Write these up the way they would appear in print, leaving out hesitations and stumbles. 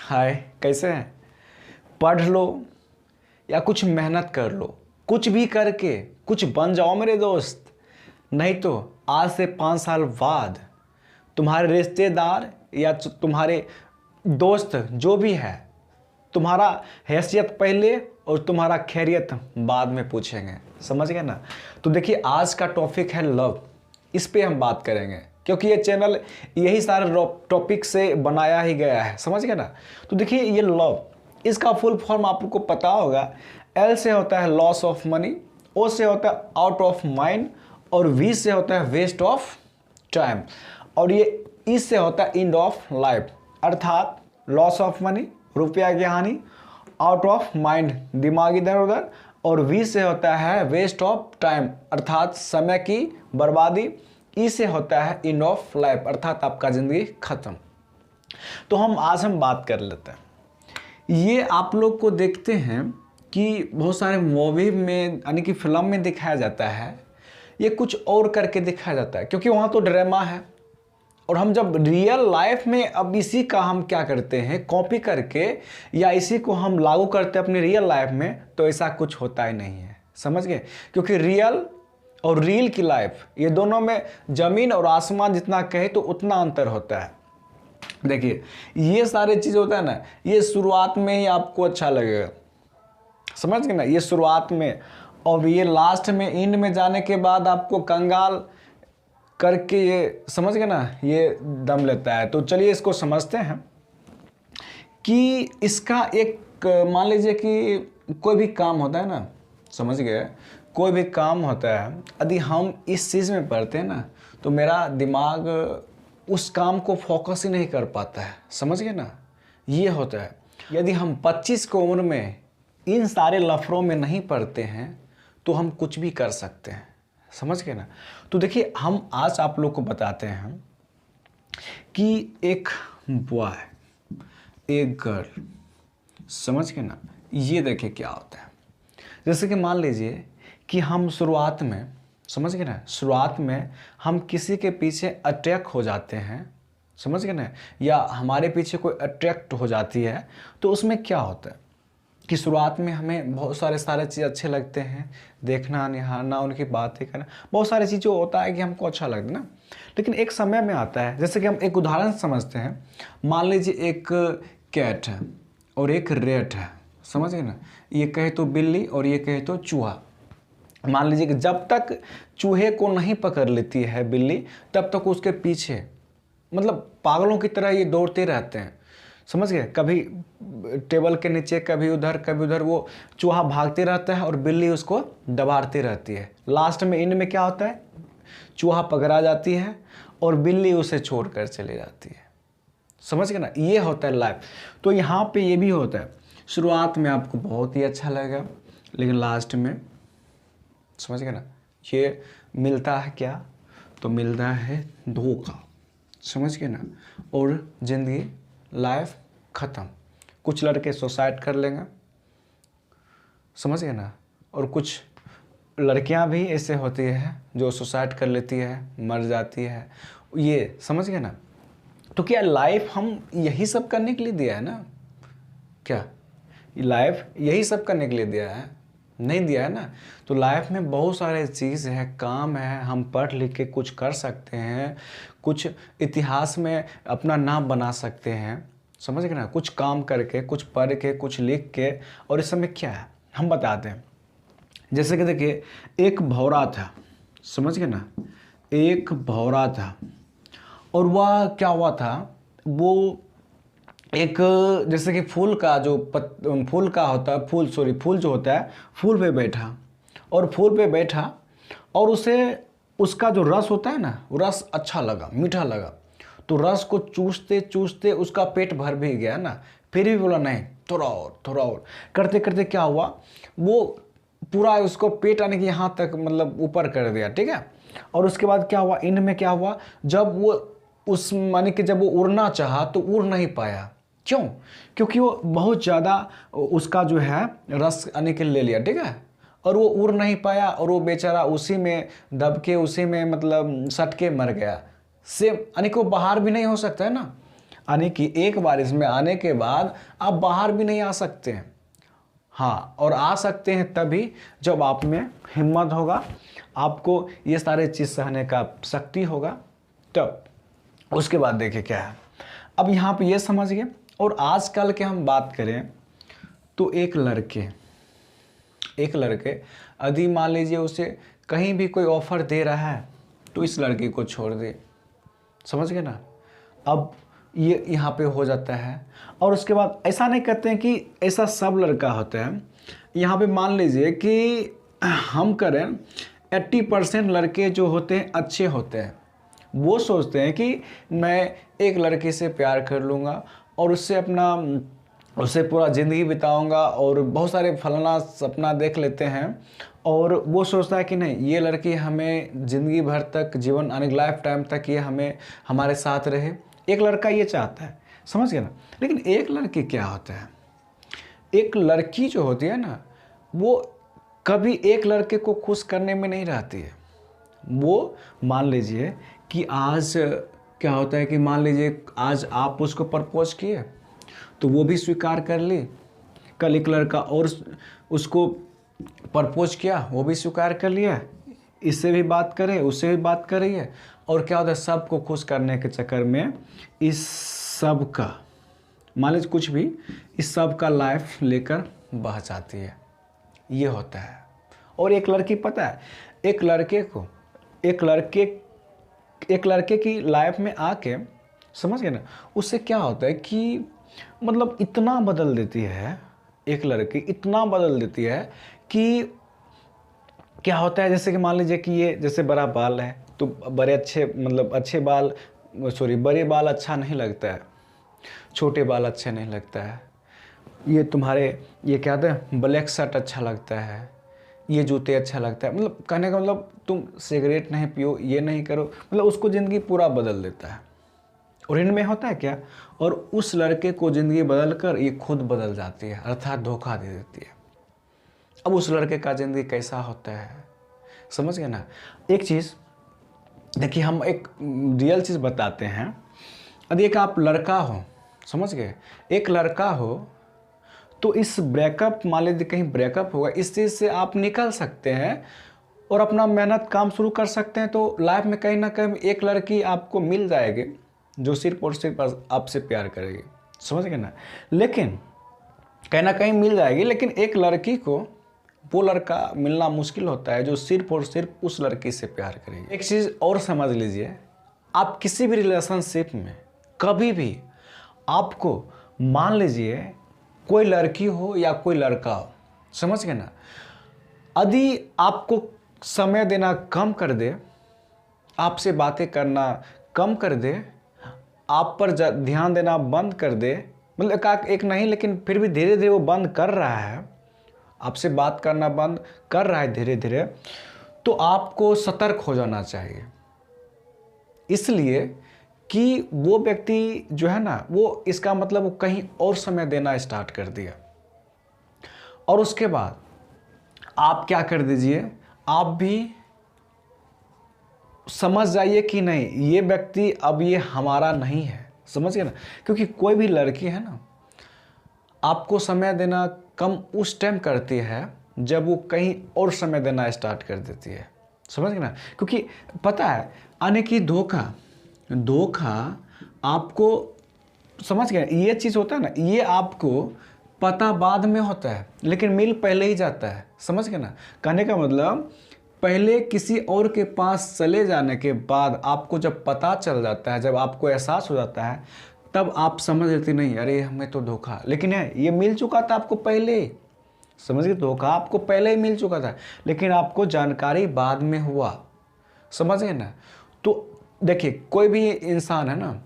हाय, कैसे हैं? पढ़ लो या कुछ मेहनत कर लो, कुछ भी करके कुछ बन जाओ मेरे दोस्त। नहीं तो आज से 5 साल बाद तुम्हारे रिश्तेदार या तुम्हारे दोस्त जो भी है, तुम्हारा हैसियत पहले और तुम्हारा खैरियत बाद में पूछेंगे। समझ गए ना? तो देखिए, आज का टॉपिक है लव। इस पे हम बात करेंगे क्योंकि ये चैनल यही सारे टॉपिक से बनाया ही गया है। समझ गए ना? तो देखिए, ये लव, इसका फुल फॉर्म आपको पता होगा। एल से होता है लॉस ऑफ मनी, ओ से होता है आउट ऑफ माइंड, और वी से होता है वेस्ट ऑफ टाइम, और ये ई से होता है एंड ऑफ लाइफ। अर्थात लॉस ऑफ मनी, रुपया की हानि, आउट ऑफ माइंड, दिमाग इधर उधर, और वी से होता है वेस्ट ऑफ टाइम अर्थात समय की बर्बादी, ई से होता है एंड ऑफ लाइफ अर्थात आपका ज़िंदगी खत्म। तो आज हम बात कर लेते हैं। ये आप लोग को देखते हैं कि बहुत सारे मूवी में यानी कि फिल्म में दिखाया जाता है, ये कुछ और करके दिखाया जाता है क्योंकि वहाँ तो ड्रामा है। और हम जब रियल लाइफ में अब इसी का हम क्या करते हैं, कॉपी करके या इसी को हम लागू करते हैं अपनी रियल लाइफ में, तो ऐसा कुछ होता ही नहीं है। समझ गए? क्योंकि रियल और रील की लाइफ, ये दोनों में ज़मीन और आसमान जितना कहे तो उतना अंतर होता है। देखिए, ये सारे चीज़ होता है ना, ये शुरुआत में ही आपको अच्छा लगेगा। समझ गए ना? ये शुरुआत में, और ये लास्ट में एंड में जाने के बाद आपको कंगाल करके, ये समझ गए ना, ये दम लेता है। तो चलिए इसको समझते हैं कि इसका एक, मान लीजिए कि कोई भी काम होता है ना, समझ गए, कोई भी काम होता है, यदि हम इस चीज़ में पढ़ते हैं ना तो मेरा दिमाग उस काम को फोकस ही नहीं कर पाता है। समझ गए ना? ये होता है। यदि हम 25 की उम्र में इन सारे लफड़ों में नहीं पढ़ते हैं तो हम कुछ भी कर सकते हैं। समझ गए ना? तो देखिए, हम आज आप लोग को बताते हैं कि एक बॉय, एक गर्ल, समझ गए ना, ये देखिए क्या होता है। जैसे कि मान लीजिए कि हम शुरुआत में, समझ गए ना, शुरुआत में हम किसी के पीछे अट्रैक्ट हो जाते हैं। समझ गए ना? या हमारे पीछे कोई अट्रैक्ट हो जाती है, तो उसमें क्या होता है कि शुरुआत में हमें बहुत सारे चीज़ अच्छे लगते हैं, देखना, निहारना, उनकी बातें करना, बहुत सारी चीज़ें होता है कि हमको अच्छा लगता है ना। लेकिन एक समय में आता है, जैसे कि हम एक उदाहरण समझते हैं। मान लीजिए एक कैट है और एक रेट है। समझ गए ना? ये कहे तो बिल्ली और ये कहे तो चूहा। मान लीजिए कि जब तक चूहे को नहीं पकड़ लेती है बिल्ली, तब तक उसके पीछे, मतलब पागलों की तरह ये दौड़ते रहते हैं। समझ गए? कभी टेबल के नीचे, कभी उधर वो चूहा भागते रहता है और बिल्ली उसको दबाड़ती रहती है। लास्ट में एंड में क्या होता है, चूहा पकड़ा जाती है और बिल्ली उसे छोड़कर चली जाती है। समझ गए ना? ये होता है लाइफ। तो यहाँ पे ये भी होता है, शुरुआत में आपको बहुत ही अच्छा लगेगा, लेकिन लास्ट में, समझ गए ना, ये मिलता है क्या? तो मिलता है धोखा। समझ गए ना? और ज़िंदगी, लाइफ ख़त्म। कुछ लड़के सुसाइड कर लेंगे, समझ गए ना, और कुछ लड़कियां भी ऐसे होती है जो सुसाइड कर लेती है, मर जाती है। ये समझ गए ना? तो क्या लाइफ हम यही सब करने के लिए दिया है ना? क्या लाइफ यही सब करने के लिए दिया है? नहीं दिया है ना। तो लाइफ में बहुत सारे चीज़ है, काम है, हम पढ़ लिख के कुछ कर सकते हैं, कुछ इतिहास में अपना नाम बना सकते हैं। समझ गए ना? कुछ काम करके, कुछ पढ़ के, कुछ लिख के। और इस समय क्या है हम बताते हैं। जैसे कि देखिए, एक भौरा था। समझ गए ना? एक भौरा था और वह क्या हुआ था, वो एक, जैसे कि फूल का जो फूल का होता है, फूल जो होता है, फूल पे बैठा, और फूल पे बैठा और उसे उसका जो रस होता है ना, वो रस अच्छा लगा, मीठा लगा। तो रस को चूसते चूसते उसका पेट भर भी गया ना, फिर भी बोला नहीं, थोड़ा और करते करते क्या हुआ, वो पूरा उसको पेट आने के यहाँ तक, मतलब ऊपर कर दिया। ठीक है? और उसके बाद क्या हुआ, एंड में क्या हुआ, जब वो उस माने कि जब वो उड़ना चाहा तो उड़ नहीं पाया। क्यों? क्योंकि वो बहुत ज़्यादा उसका जो है रस आने के ले लिया। ठीक है? और वो उड़ नहीं पाया और वो बेचारा उसी में दब के, उसी में मतलब सट के मर गया। से यानी कि वो बाहर भी नहीं हो सकता है ना। यानी कि एक बार इसमें आने के बाद आप बाहर भी नहीं आ सकते हैं। हाँ, और आ सकते हैं तभी जब आप में हिम्मत होगा, आपको ये सारे चीज़ सहने का शक्ति होगा, तब उसके बाद देखिए क्या है। अब यहाँ पे ये समझिए। और आजकल के हम बात करें तो एक लड़के यदि मान लीजिए उसे कहीं भी कोई ऑफ़र दे रहा है तो इस लड़की को छोड़ दे, समझ गए ना। अब ये यहाँ पे हो जाता है। और उसके बाद ऐसा नहीं कहते हैं कि ऐसा सब लड़का होता है। यहाँ पे मान लीजिए कि हम करें 80% लड़के जो होते हैं अच्छे होते हैं। वो सोचते हैं कि मैं एक लड़के से प्यार कर लूँगा और उससे पूरा ज़िंदगी बिताऊंगा और बहुत सारे फलाना सपना देख लेते हैं। और वो सोचता है कि नहीं, ये लड़की हमें ज़िंदगी भर तक, जीवन यानी लाइफ टाइम तक ये हमारे साथ रहे। एक लड़का ये चाहता है, समझ गए ना। लेकिन एक लड़की क्या होता है, एक लड़की जो होती है ना, वो कभी एक लड़के को खुश करने में नहीं रहती है। वो मान लीजिए कि आज क्या होता है कि मान लीजिए आज आप उसको प्रपोज किए तो वो भी स्वीकार कर ली, कल एक लड़का और उसको प्रपोज किया, वो भी स्वीकार कर लिया, इससे भी बात करे उससे भी बात कर रही है। और क्या होता है, सबको खुश करने के चक्कर में इस सब का, मान लीजिए कुछ भी, इस सब का लाइफ लेकर बह जाती है। ये होता है। और एक लड़की, पता है, एक लड़के की लाइफ में आके, समझ गए ना, उससे क्या होता है कि मतलब इतना बदल देती है, एक लड़की इतना बदल देती है कि क्या होता है, जैसे कि मान लीजिए कि ये जैसे बड़ा बाल है तो बड़े बाल अच्छा नहीं लगता है, छोटे बाल अच्छे नहीं लगता है, ये तुम्हारे ये क्या होता है, ब्लैक शर्ट अच्छा लगता है, ये जूते अच्छा लगता है। मतलब कहने का मतलब तुम सिगरेट नहीं पियो, ये नहीं करो, मतलब उसको ज़िंदगी पूरा बदल देता है। और इनमें होता है क्या, और उस लड़के को ज़िंदगी बदल कर ये खुद बदल जाती है, अर्थात धोखा दे देती है। अब उस लड़के का ज़िंदगी कैसा होता है, समझ गए ना। एक चीज़ देखिए, हम एक रियल चीज़ बताते हैं। यदि एक आप लड़का हो, समझ गए, एक लड़का हो तो इस ब्रेकअप, मान लीजिए कहीं ब्रेकअप होगा, इस चीज़ से आप निकल सकते हैं और अपना मेहनत काम शुरू कर सकते हैं। तो लाइफ में कहीं ना कहीं एक लड़की आपको मिल जाएगी जो सिर्फ और सिर्फ आपसे प्यार करेगी, समझ गए ना। लेकिन कहीं ना कहीं मिल जाएगी, लेकिन एक लड़की को वो लड़का मिलना मुश्किल होता है जो सिर्फ और सिर्फ उस लड़की से प्यार करेगी। एक चीज़ और समझ लीजिए, आप किसी भी रिलेशनशिप में कभी भी आपको, मान लीजिए कोई लड़की हो या कोई लड़का हो, समझ गए ना, यदि आपको समय देना कम कर दे, आपसे बातें करना कम कर दे, आप पर ध्यान देना बंद कर दे, मतलब एक नहीं लेकिन फिर भी धीरे धीरे वो बंद कर रहा है, आपसे बात करना बंद कर रहा है धीरे धीरे, तो आपको सतर्क हो जाना चाहिए। इसलिए कि वो व्यक्ति जो है ना, वो इसका मतलब वो कहीं और समय देना स्टार्ट कर दिया। और उसके बाद आप क्या कर दीजिए, आप भी समझ जाइए कि नहीं, ये व्यक्ति अब ये हमारा नहीं है, समझ गए ना। क्योंकि कोई भी लड़की है ना, आपको समय देना कम उस टाइम करती है जब वो कहीं और समय देना स्टार्ट कर देती है, समझ गए ना। क्योंकि पता है, आने की धोखा आपको, समझ गए, ये चीज़ होता है ना, ये आपको पता बाद में होता है लेकिन मिल पहले ही जाता है, समझ गए ना। कहने का मतलब, पहले किसी और के पास चले जाने के बाद आपको जब पता चल जाता है, जब आपको एहसास हो जाता है, तब आप समझ लेते नहीं, अरे हमें तो धोखा, लेकिन है ये मिल चुका था आपको पहले, समझ गए, धोखा आपको पहले ही मिल चुका था, लेकिन आपको जानकारी बाद में हुआ, समझ गए ना। तो देखिए, कोई भी इंसान है ना,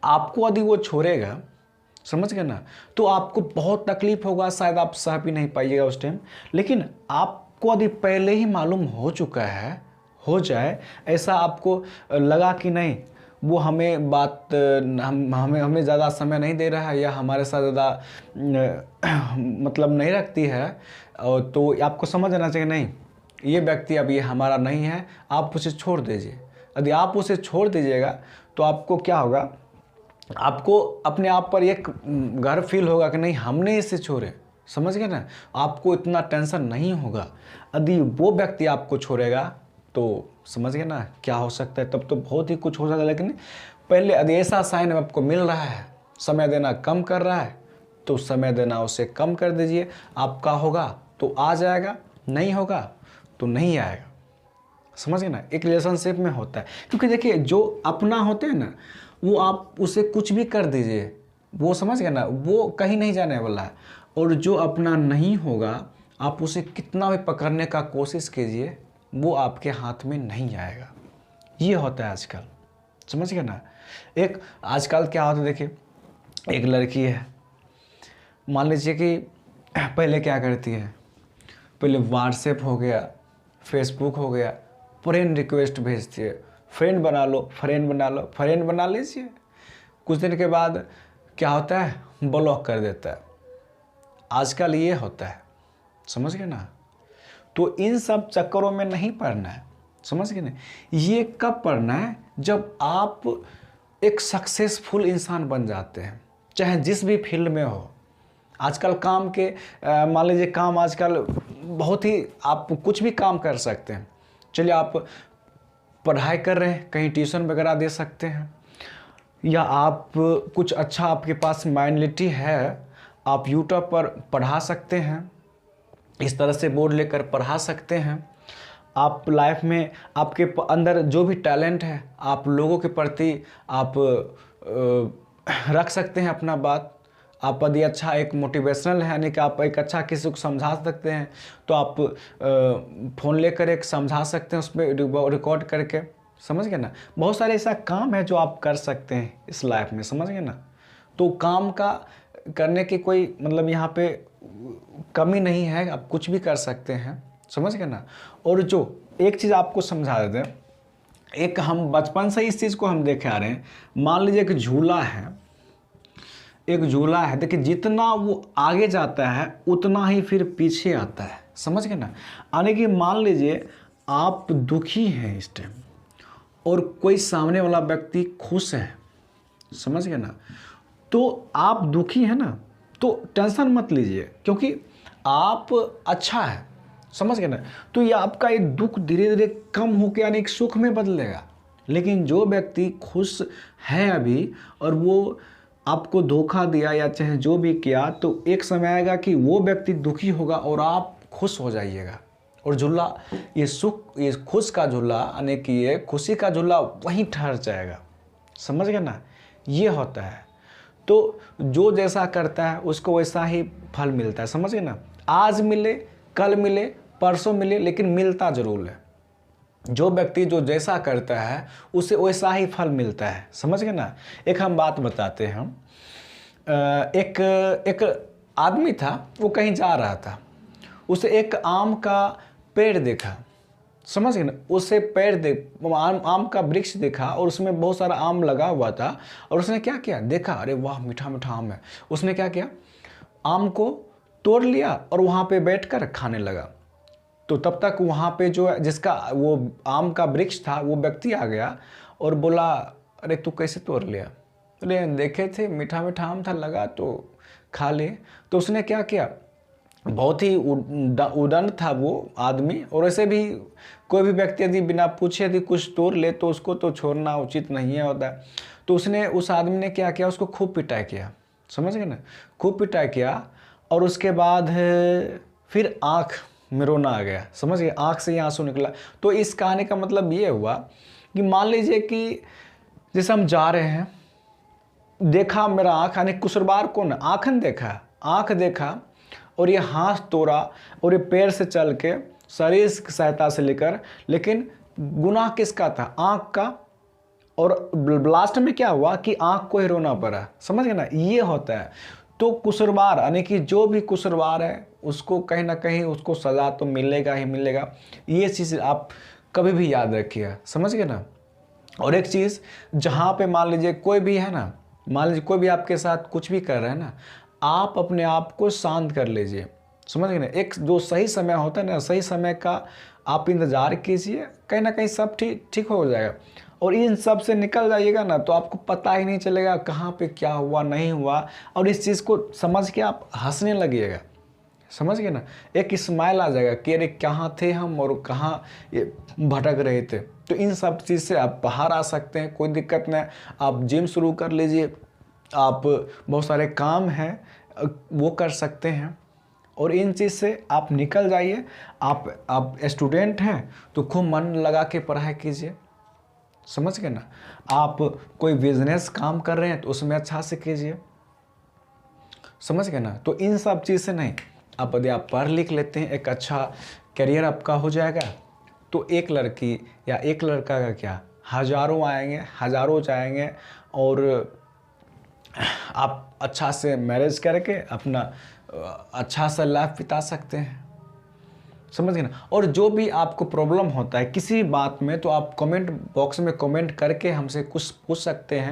आपको यदि वो छोड़ेगा, समझ गए ना, तो आपको बहुत तकलीफ होगा, शायद आप सह भी नहीं पाइएगा उस टाइम। लेकिन आपको यदि पहले ही मालूम हो चुका है, हो जाए ऐसा आपको लगा कि नहीं, वो हमें हमें ज़्यादा समय नहीं दे रहा है या हमारे साथ ज़्यादा मतलब नहीं रखती है, तो आपको समझ आना चाहिए नहीं, ये व्यक्ति अब ये हमारा नहीं है, आप उसे छोड़ दीजिए। यदि आप उसे छोड़ दीजिएगा तो आपको क्या होगा, आपको अपने आप पर एक गर्व फील होगा कि नहीं हमने इसे छोड़े, समझ गए ना। आपको इतना टेंशन नहीं होगा। यदि वो व्यक्ति आपको छोड़ेगा तो समझ गए ना क्या हो सकता है, तब तो बहुत ही कुछ हो सकता है। लेकिन पहले यदि ऐसा साइन आपको मिल रहा है, समय देना कम कर रहा है, तो समय देना उसे कम कर दीजिए। आपका होगा तो आ जाएगा, नहीं होगा तो नहीं आएगा, समझ गए ना। एक रिलेशनशिप में होता है, क्योंकि देखिए जो अपना होते हैं ना, वो आप उसे कुछ भी कर दीजिए, वो समझ गए ना, वो कहीं नहीं जाने वाला है। और जो अपना नहीं होगा, आप उसे कितना भी पकड़ने का कोशिश कीजिए, वो आपके हाथ में नहीं आएगा। ये होता है आजकल, समझ गए ना। एक आजकल क्या होता है, देखिए एक लड़की है, मान लीजिए कि पहले क्या करती है, पहले व्हाट्सएप हो गया, फेसबुक हो गया, फ्रेंड रिक्वेस्ट भेजती है, फ्रेंड बना लो, फ्रेंड बना लो, फ्रेंड बना लीजिए। कुछ दिन के बाद क्या होता है, ब्लॉक कर देता है। आजकल ये होता है, समझ गए ना। तो इन सब चक्करों में नहीं पड़ना है, समझ गए ना। ये कब पड़ना है, जब आप एक सक्सेसफुल इंसान बन जाते हैं, चाहे जिस भी फील्ड में हो। आजकल काम के मान लीजिए काम आजकल बहुत ही, आप कुछ भी काम कर सकते हैं। चलिए आप पढ़ाई कर रहे हैं, कहीं ट्यूशन वगैरह दे सकते हैं, या आप कुछ अच्छा आपके पास माइंडलिटी है, आप यूट्यूब पर पढ़ा सकते हैं, इस तरह से बोर्ड लेकर पढ़ा सकते हैं। आप लाइफ में आपके अंदर जो भी टैलेंट है, आप लोगों के प्रति आप रख सकते हैं अपना बात। आप यदि अच्छा एक मोटिवेशनल है, यानी कि आप एक अच्छा किसी को समझा सकते हैं, तो आप फ़ोन लेकर एक समझा सकते हैं, उस पर रिकॉर्ड करके, समझ गए ना। बहुत सारे ऐसा काम है जो आप कर सकते हैं इस लाइफ में, समझ गए ना। तो काम का करने की कोई मतलब यहाँ पे कमी नहीं है, आप कुछ भी कर सकते हैं, समझ गए ना। और जो एक चीज़ आपको समझा देते हैं, एक हम बचपन से इस चीज़ को हम देखे आ रहे हैं। मान लीजिए एक झूला है, एक झूला है, देखिए जितना वो आगे जाता है उतना ही फिर पीछे आता है, समझ गए ना। यानी कि मान लीजिए आप दुखी हैं इस टाइम, और कोई सामने वाला व्यक्ति खुश है, समझ गए ना। तो आप दुखी हैं ना, तो टेंशन मत लीजिए, क्योंकि आप अच्छा है, समझ गए ना। तो ये आपका एक दुख धीरे धीरे कम होकर यानी एक सुख में बदलेगा। लेकिन जो व्यक्ति खुश है अभी, और वो आपको धोखा दिया या चाहे जो भी किया, तो एक समय आएगा कि वो व्यक्ति दुखी होगा और आप खुश हो जाइएगा। और झूला, ये सुख, ये खुश का झूला, यानी कि ये खुशी का झूला वहीं ठहर जाएगा, समझ गए ना। ये होता है। तो जो जैसा करता है उसको वैसा ही फल मिलता है, समझ गए ना। आज मिले, कल मिले, परसों मिले, लेकिन मिलता जरूर है। जो व्यक्ति जो जैसा करता है उसे वैसा ही फल मिलता है, समझ गए ना। एक हम बात बताते हैं, एक आदमी था, वो कहीं जा रहा था, उसे एक आम का पेड़ देखा, समझ गए ना। उसे पेड़ आम का वृक्ष देखा, और उसमें बहुत सारा आम लगा हुआ था। और उसने क्या किया, देखा अरे वाह मीठा मीठा आम है, उसने क्या किया, आम को तोड़ लिया और वहाँ पे बैठकर खाने लगा। तो तब तक वहाँ पे जो जिसका वो आम का वृक्ष था, वो व्यक्ति आ गया और बोला, अरे तू कैसे तोड़ लिया। अरे देखे थे मीठा मीठा आम था, लगा तो खा ले। तो उसने क्या किया, बहुत ही उदंड था वो आदमी, और ऐसे भी कोई भी व्यक्ति यदि बिना पूछे यदि कुछ तोड़ ले तो उसको तो छोड़ना उचित नहीं है होता है। तो उसने, उस आदमी ने क्या किया, उसको खूब पिटाई किया, समझ गए ना, खूब पिटाई किया। और उसके बाद फिर आँख में रोना आ गया, समझ गए, आँख से ही आंसू निकला। तो इस कहानी का मतलब ये हुआ कि मान लीजिए कि जैसे हम जा रहे हैं, देखा मेरा आँख, यानी कुसुरबार कौन, आँखन देखा, आँख देखा, और ये हाथ तोड़ा, और ये पैर से चल के शरीर की सहायता से लेकर, लेकिन गुनाह किसका था, आँख का। और लास्ट में क्या हुआ कि आँख को ही रोना पड़ा, समझ गए ना। ये होता है। तो कुसुरवार, यानी कि जो भी कुसुरवार है उसको कहीं ना कहीं उसको सज़ा तो मिलेगा ही मिलेगा। ये चीज़ आप कभी भी याद रखिए, समझ गए ना। और एक चीज़, जहाँ पे मान लीजिए कोई भी है ना, मान लीजिए कोई भी आपके साथ कुछ भी कर रहा है ना, आप अपने आप को शांत कर लीजिए, समझ गए ना। एक जो सही समय होता है ना, सही समय का आप इंतज़ार कीजिए, कहीं ना कहीं सब ठीक हो जाएगा। और इन सब से निकल जाइएगा ना तो आपको पता ही नहीं चलेगा कहाँ पे क्या हुआ नहीं हुआ, और इस चीज़ को समझ के आप हंसने लगिएगा। समझ गए ना, एक स्माइल आ जाएगा कि अरे कहाँ थे हम और कहाँ ये भटक रहे थे। तो इन सब चीज़ से आप बाहर आ सकते हैं, कोई दिक्कत नहीं। आप जिम शुरू कर लीजिए, आप बहुत सारे काम हैं वो कर सकते हैं, और इन चीज़ से आप निकल जाइए। आप स्टूडेंट हैं तो खूब मन लगा के पढ़ाई कीजिए। समझ गए ना, आप कोई बिजनेस काम कर रहे हैं तो उसमें अच्छा से कीजिए। समझ गए ना, तो इन सब चीज़ से नहीं, आप यदि आप पढ़ लिख लेते हैं, एक अच्छा करियर आपका हो जाएगा, तो एक लड़की या एक लड़का का क्या, हज़ारों आएंगे, हज़ारों जाएंगे, और आप अच्छा से मैरिज करके अपना अच्छा सा लाइफ बिता सकते हैं। समझ गए ना। और जो भी आपको प्रॉब्लम होता है किसी बात में, तो आप कमेंट बॉक्स में कमेंट करके हमसे कुछ पूछ सकते हैं।